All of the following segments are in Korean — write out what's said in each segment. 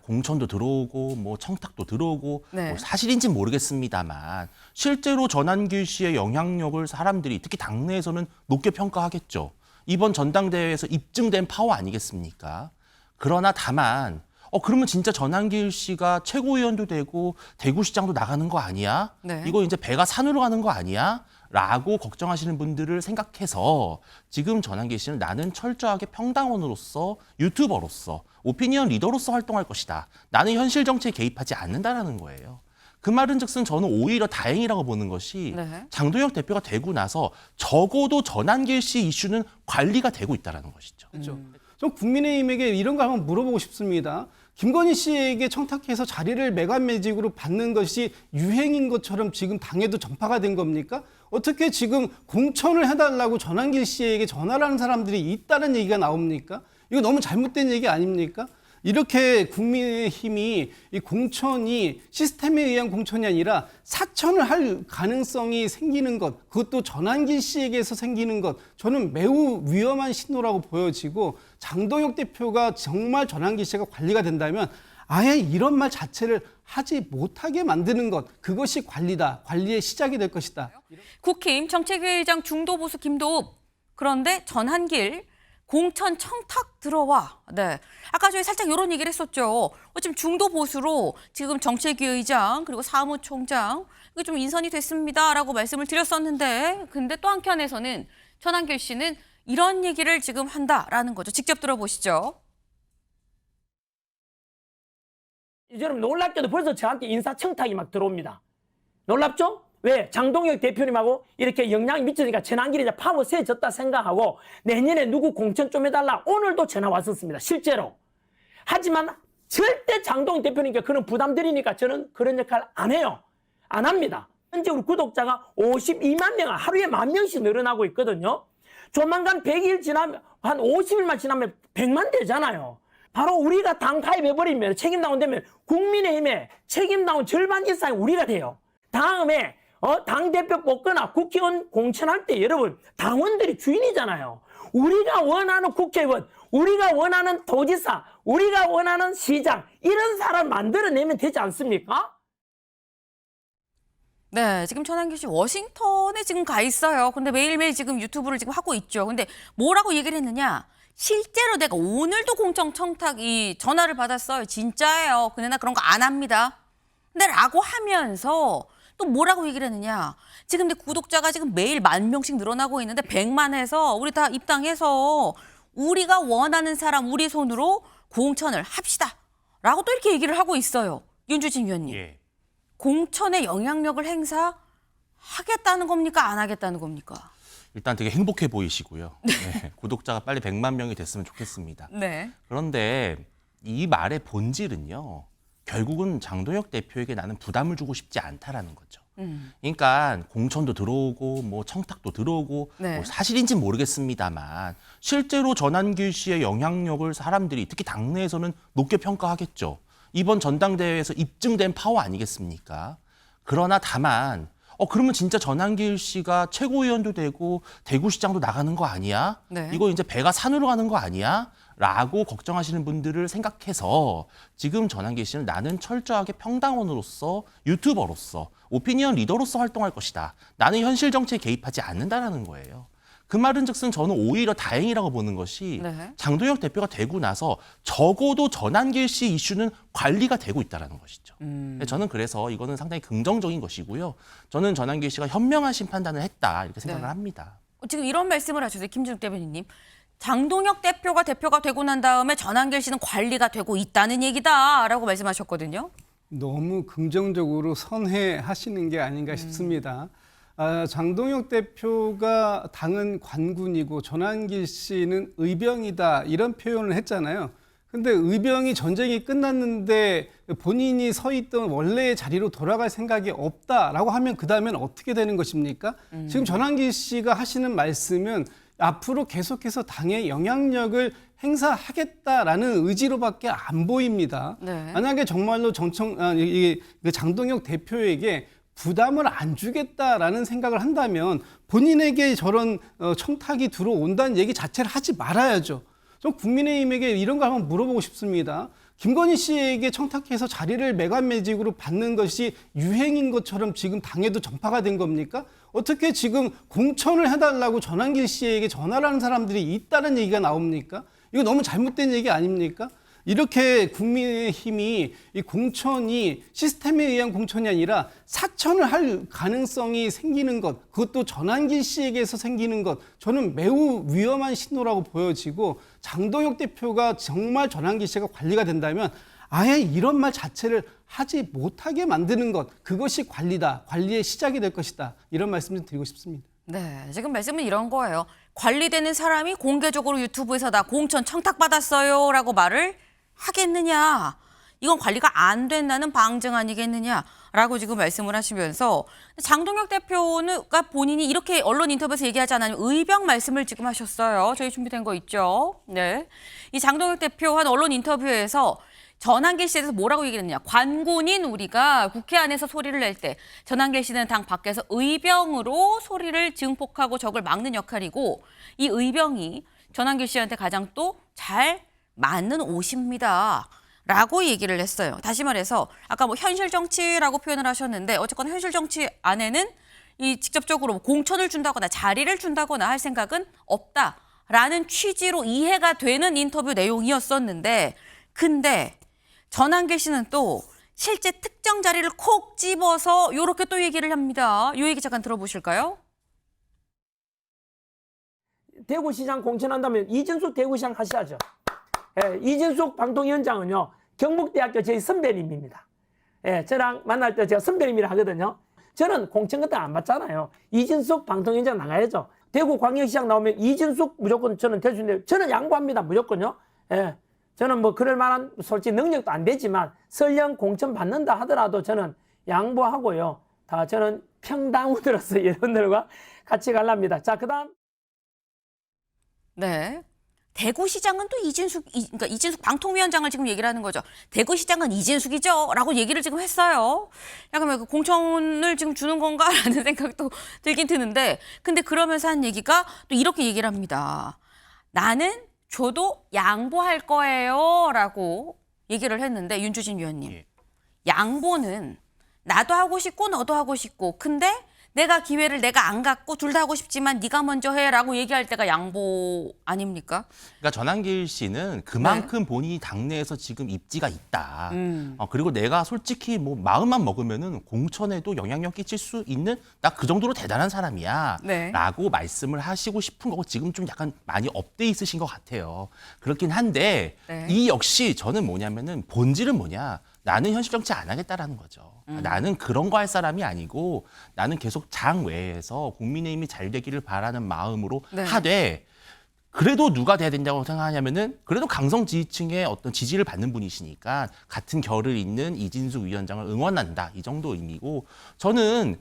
공천도 들어오고 뭐 청탁도 들어오고 네. 뭐 사실인지는 모르겠습니다만 실제로 전환길 씨의 영향력을 사람들이 특히 당내에서는 높게 평가하겠죠. 이번 전당대회에서 입증된 파워 아니겠습니까? 그러나 다만 그러면 진짜 전환길 씨가 최고위원도 되고 대구시장도 나가는 거 아니야? 네. 이거 이제 배가 산으로 가는 거 아니야? 라고 걱정하시는 분들을 생각해서 지금 전환길 씨는 나는 철저하게 평당원으로서 유튜버로서 오피니언 리더로서 활동할 것이다. 나는 현실 정치에 개입하지 않는다라는 거예요. 그 말은 즉슨 저는 오히려 다행이라고 보는 것이 네. 장동혁 대표가 되고 나서 적어도 전환길 씨 이슈는 관리가 되고 있다는 것이죠. 그렇죠. 좀 국민의힘에게 이런 거 한번 물어보고 싶습니다. 김건희 씨에게 청탁해서 자리를 매간매직으로 받는 것이 유행인 것처럼 지금 당에도 전파가 된 겁니까? 어떻게 지금 공천을 해달라고 전환길 씨에게 전화를 하는 사람들이 있다는 얘기가 나옵니까? 이거 너무 잘못된 얘기 아닙니까? 이렇게 국민의힘이 이 공천이 시스템에 의한 공천이 아니라 사천을 할 가능성이 생기는 것, 그것도 전환길 씨에게서 생기는 것, 저는 매우 위험한 신호라고 보여지고 장동혁 대표가 정말 전환길 씨가 관리가 된다면 아예 이런 말 자체를 하지 못하게 만드는 것, 그것이 관리다, 관리의 시작이 될 것이다. 국힘 정책위의장 중도보수 김도읍. 그런데 전환길 공천 청탁 들어와. 네. 아까 저희 살짝 이런 얘기를 했었죠. 지금 중도 보수로 지금 정책위의장 그리고 사무총장 이게 좀 인선이 됐습니다라고 말씀을 드렸었는데, 근데 또 한켠에서는 전환길 씨는 이런 얘기를 지금 한다라는 거죠. 직접 들어보시죠. 이처럼 놀랍게도 벌써 저한테 인사청탁이 막 들어옵니다. 놀랍죠? 왜? 장동혁 대표님하고 이렇게 영향이 미치니까 전환길이 이제 파워 세졌다 생각하고 내년에 누구 공천 좀 해달라. 오늘도 전화 왔었습니다. 실제로. 하지만 절대 장동혁 대표님께 그런 부담 드리니까 저는 그런 역할 안 해요. 안 합니다. 현재 우리 구독자가 52만 명, 하루에 10,000명씩 늘어나고 있거든요. 조만간 100일 지나면, 한 50일만 지나면 100만 되잖아요. 바로 우리가 당 가입해버리면 책임당원 되면 국민의힘의 책임당원 절반 이상이 우리가 돼요. 다음에 당대표 뽑거나 국회의원 공천할 때 여러분 당원들이 주인이잖아요. 우리가 원하는 국회의원, 우리가 원하는 도지사, 우리가 원하는 시장 이런 사람 만들어내면 되지 않습니까? 네, 지금 전환길 씨 워싱턴에 지금 가 있어요. 근데 매일매일 지금 유튜브를 지금 하고 있죠. 근데 뭐라고 얘기를 했느냐? 실제로 내가 오늘도 공천 청탁이 전화를 받았어요. 진짜예요. 근데 나 그런 거 안 합니다. 근데 라고 하면서 또 뭐라고 얘기를 했느냐? 지금 내 구독자가 지금 매일 10,000명씩 늘어나고 있는데 100만 해서 우리 다 입당해서 우리가 원하는 사람 우리 손으로 공천을 합시다. 라고 또 이렇게 얘기를 하고 있어요. 윤주진 위원님. 예. 공천의 영향력을 행사하겠다는 겁니까? 안 하겠다는 겁니까? 일단 되게 행복해 보이시고요. 네, 구독자가 빨리 100만 명이 됐으면 좋겠습니다. 네. 그런데 이 말의 본질은요. 결국은 장동혁 대표에게 나는 부담을 주고 싶지 않다라는 거죠. 그러니까 공천도 들어오고 뭐 청탁도 들어오고 네. 뭐 사실인지는 모르겠습니다만 실제로 전환길 씨의 영향력을 사람들이 특히 당내에서는 높게 평가하겠죠. 이번 전당대회에서 입증된 파워 아니겠습니까? 그러나 다만 그러면 진짜 전환길 씨가 최고위원도 되고 대구시장도 나가는 거 아니야? 네. 이거 이제 배가 산으로 가는 거 아니야? 라고 걱정하시는 분들을 생각해서 지금 전환길 씨는 나는 철저하게 평당원으로서 유튜버로서 오피니언 리더로서 활동할 것이다. 나는 현실 정치에 개입하지 않는다라는 거예요. 그 말은 즉슨 저는 오히려 다행이라고 보는 것이 네. 장동혁 대표가 되고 나서 적어도 전환길 씨 이슈는 관리가 되고 있다는 것이죠. 저는 그래서 이거는 상당히 긍정적인 것이고요. 저는 전환길 씨가 현명하신 판단을 했다 이렇게 생각을 네. 합니다. 지금 이런 말씀을 하셨어요. 김준욱 대변인님. 장동혁 대표가 되고 난 다음에 전환길 씨는 관리가 되고 있다는 얘기다라고 말씀하셨거든요. 너무 긍정적으로 선회하시는 게 아닌가 싶습니다. 장동혁 대표가 당은 관군이고 전환길 씨는 의병이다 이런 표현을 했잖아요. 근데 의병이 전쟁이 끝났는데 본인이 서 있던 원래의 자리로 돌아갈 생각이 없다라고 하면 그다음엔 어떻게 되는 것입니까? 지금 전환길 씨가 하시는 말씀은 앞으로 계속해서 당의 영향력을 행사하겠다라는 의지로밖에 안 보입니다. 네. 만약에 정말로 장동혁 대표에게 부담을 안 주겠다라는 생각을 한다면 본인에게 저런 청탁이 들어온다는 얘기 자체를 하지 말아야죠. 좀 국민의힘에게 이런 거 한번 물어보고 싶습니다. 김건희 씨에게 청탁해서 자리를 매간매직으로 받는 것이 유행인 것처럼 지금 당에도 전파가 된 겁니까? 어떻게 지금 공천을 해달라고 전환길 씨에게 전화를 하는 사람들이 있다는 얘기가 나옵니까? 이거 너무 잘못된 얘기 아닙니까? 이렇게 국민의힘이 이 공천이 시스템에 의한 공천이 아니라 사천을 할 가능성이 생기는 것, 그것도 전환길 씨에게서 생기는 것, 저는 매우 위험한 신호라고 보여지고, 장동혁 대표가 정말 전환길 씨가 관리가 된다면 아예 이런 말 자체를 하지 못하게 만드는 것, 그것이 관리다, 관리의 시작이 될 것이다, 이런 말씀 좀 드리고 싶습니다. 네, 지금 말씀은 이런 거예요. 관리되는 사람이 공개적으로 유튜브에서 나 공천 청탁받았어요 라고 말을 하겠느냐. 이건 관리가 안 된다는 방증 아니겠느냐라고 지금 말씀을 하시면서, 장동혁 대표가 본인이 이렇게 언론 인터뷰에서 얘기하지 않았냐면 의병 말씀을 지금 하셨어요. 저희 준비된 거 있죠. 네, 이 장동혁 대표 한 언론 인터뷰에서 전환길 씨에 대해서 뭐라고 얘기했느냐. 관군인 우리가 국회 안에서 소리를 낼 때 전환길 씨는 당 밖에서 의병으로 소리를 증폭하고 적을 막는 역할이고, 이 의병이 전환길 씨한테 가장 또 잘 맞는 옷입니다 라고 얘기를 했어요. 다시 말해서 아까 뭐 현실 정치라고 표현을 하셨는데, 어쨌거나 현실 정치 안에는 이 직접적으로 공천을 준다거나 자리를 준다거나 할 생각은 없다라는 취지로 이해가 되는 인터뷰 내용이었었는데, 근데 전환길 씨는 또 실제 특정 자리를 콕 집어서 이렇게 또 얘기를 합니다. 이 얘기 잠깐 들어보실까요? 대구시장 공천한다면 이준숙 대구시장 하셔야죠. 예, 이준숙 방통위원장은요, 경북대학교 저희 선배님입니다. 예, 저랑 만날 때 제가 선배님이라 하거든요. 저는 공천 같은 거 안 받잖아요. 이준숙 방통위원장 나가야죠. 대구광역시장 나오면 이준숙 무조건 저는 될 수 있는데, 저는 양보합니다. 무조건요. 예, 저는 뭐 그럴 만한 솔직히 능력도 안 되지만 설령 공천 받는다 하더라도 저는 양보하고요. 다 저는 평당우들로서 여러분들과 같이 가랍니다. 자, 그다음. 네. 대구시장은 또 그러니까 이진숙 방통위원장을 지금 얘기를 하는 거죠. 대구시장은 이진숙이죠 라고 얘기를 지금 했어요. 약간 그 공천을 지금 주는 건가라는 생각도 들긴 드는데, 근데 그러면서 한 얘기가 또 이렇게 얘기를 합니다. 나는 줘도 양보할 거예요 라고 얘기를 했는데, 윤주진 위원님, 예. 양보는 나도 하고 싶고 너도 하고 싶고, 근데 내가 기회를 내가 안 갖고 둘 다 하고 싶지만 네가 먼저 해라고 얘기할 때가 양보 아닙니까? 그러니까 전환길 씨는 그만큼 본인이 당내에서 지금 입지가 있다. 그리고 내가 솔직히 뭐 마음만 먹으면은 공천에도 영향력 끼칠 수 있는 나 그 정도로 대단한 사람이야. 네. 라고 말씀을 하시고 싶은 거고, 지금 좀 약간 많이 업돼 있으신 것 같아요. 그렇긴 한데 네. 이 역시 저는 뭐냐면은 본질은 뭐냐. 나는 현실 정치 안 하겠다라는 거죠. 나는 그런 거 할 사람이 아니고 나는 계속 장 외에서 국민의힘이 잘 되기를 바라는 마음으로 네. 하되, 그래도 누가 돼야 된다고 생각하냐면은 그래도 강성 지지층의 어떤 지지를 받는 분이시니까 같은 결을 잇는 이진숙 위원장을 응원한다, 이 정도 의미고, 저는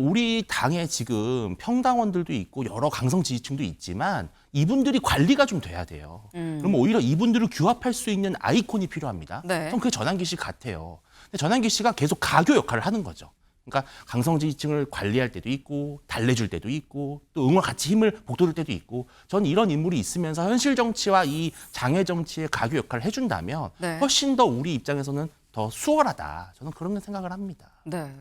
우리 당에 지금 평당원들도 있고 여러 강성 지지층도 있지만 이분들이 관리가 좀 돼야 돼요. 그럼 오히려 이분들을 규합할 수 있는 아이콘이 필요합니다. 네. 전 그게 전환길 씨 같아요. 근데 전환길 씨가 계속 가교 역할을 하는 거죠. 그러니까 강성 지지층을 관리할 때도 있고 달래줄 때도 있고 또 응원 같이 힘을 북돋을 때도 있고, 전 이런 인물이 있으면서 현실 정치와 이 장애 정치의 가교 역할을 해준다면 네. 훨씬 더 우리 입장에서는 더 수월하다. 저는 그런 생각을 합니다. 네.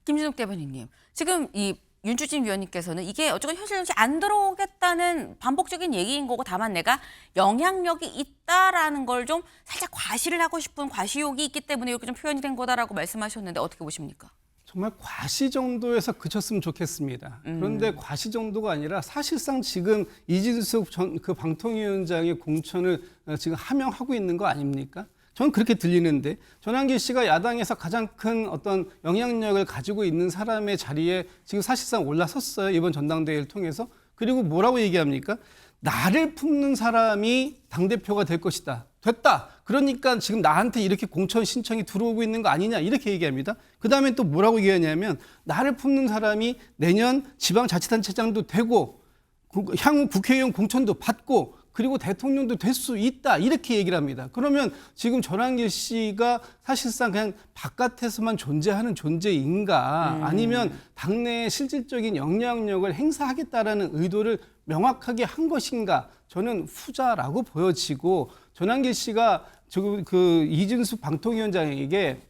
김진욱 대변인님, 지금 이 윤주진 위원님께서는 이게 어쨌든 현실 정치 안 들어오겠다는 반복적인 얘기인 거고, 다만 내가 영향력이 있다라는 걸 좀 살짝 과시를 하고 싶은 과시욕이 있기 때문에 이렇게 좀 표현이 된 거다라고 말씀하셨는데 어떻게 보십니까? 정말 과시 정도에서 그쳤으면 좋겠습니다. 그런데 과시 정도가 아니라 사실상 지금 이진숙 전 그 방통위원장의 공천을 지금 함양하고 있는 거 아닙니까? 저는 그렇게 들리는데, 전환길 씨가 야당에서 가장 큰 어떤 영향력을 가지고 있는 사람의 자리에 지금 사실상 올라섰어요. 이번 전당대회를 통해서. 그리고 뭐라고 얘기합니까? 나를 품는 사람이 당대표가 될 것이다. 됐다. 그러니까 지금 나한테 이렇게 공천 신청이 들어오고 있는 거 아니냐, 이렇게 얘기합니다. 그다음에 또 뭐라고 얘기하냐면, 나를 품는 사람이 내년 지방자치단체장도 되고 향후 국회의원 공천도 받고 그리고 대통령도 될 수 있다, 이렇게 얘기를 합니다. 그러면 지금 전환길 씨가 사실상 그냥 바깥에서만 존재하는 존재인가, 아니면 당내에 실질적인 영향력을 행사하겠다라는 의도를 명확하게 한 것인가, 저는 후자라고 보여지고, 전환길 씨가 그 이진숙 방통위원장에게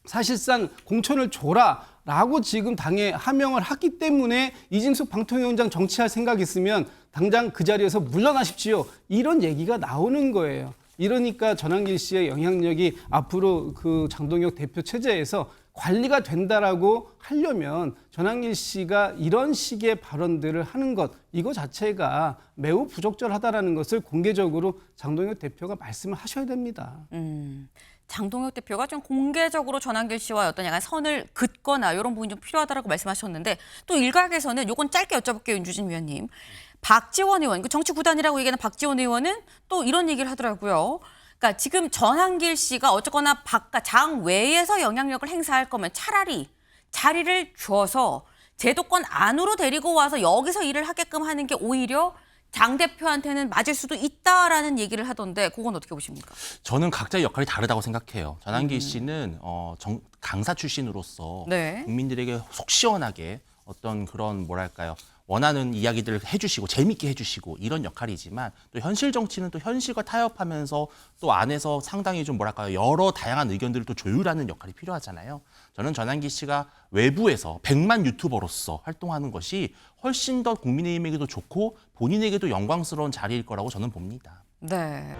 사실상 공천을 줘라라고 지금 당에 하명을 했기 때문에 이진숙 방통위원장 정치할 생각 있으면 당장 그 자리에서 물러나십시오. 이런 얘기가 나오는 거예요. 이러니까 전환길 씨의 영향력이 앞으로 그 장동혁 대표 체제에서 관리가 된다라고 하려면 전환길 씨가 이런 식의 발언들을 하는 것, 이거 자체가 매우 부적절하다라는 것을 공개적으로 장동혁 대표가 말씀을 하셔야 됩니다. 장동혁 대표가 좀 공개적으로 전환길 씨와 어떤 약간 선을 긋거나 이런 부분이 좀 필요하다라고 말씀하셨는데 또 일각에서는 요건 짧게 여쭤볼게요, 윤주진 위원님. 박지원 의원, 그 정치 구단이라고 얘기하는 박지원 의원은 또 이런 얘기를 하더라고요. 그러니까 지금 전환길 씨가 어쨌거나 바깥 장 외에서 영향력을 행사할 거면 차라리 자리를 줘서 제도권 안으로 데리고 와서 여기서 일을 하게끔 하는 게 오히려 장 대표한테는 맞을 수도 있다라는 얘기를 하던데 그건 어떻게 보십니까? 저는 각자의 역할이 다르다고 생각해요. 전환길 씨는 강사 출신으로서 네. 국민들에게 속 시원하게 어떤 그런 뭐랄까요. 원하는 이야기들을 해주시고 재밌게 해주시고 이런 역할이지만 또 현실 정치는 또 현실과 타협하면서 또 안에서 상당히 좀 뭐랄까요. 여러 다양한 의견들을 또 조율하는 역할이 필요하잖아요. 저는 전환길 씨가 외부에서 100만 유튜버로서 활동하는 것이 훨씬 더 국민의힘에게도 좋고 본인에게도 영광스러운 자리일 거라고 저는 봅니다. 네.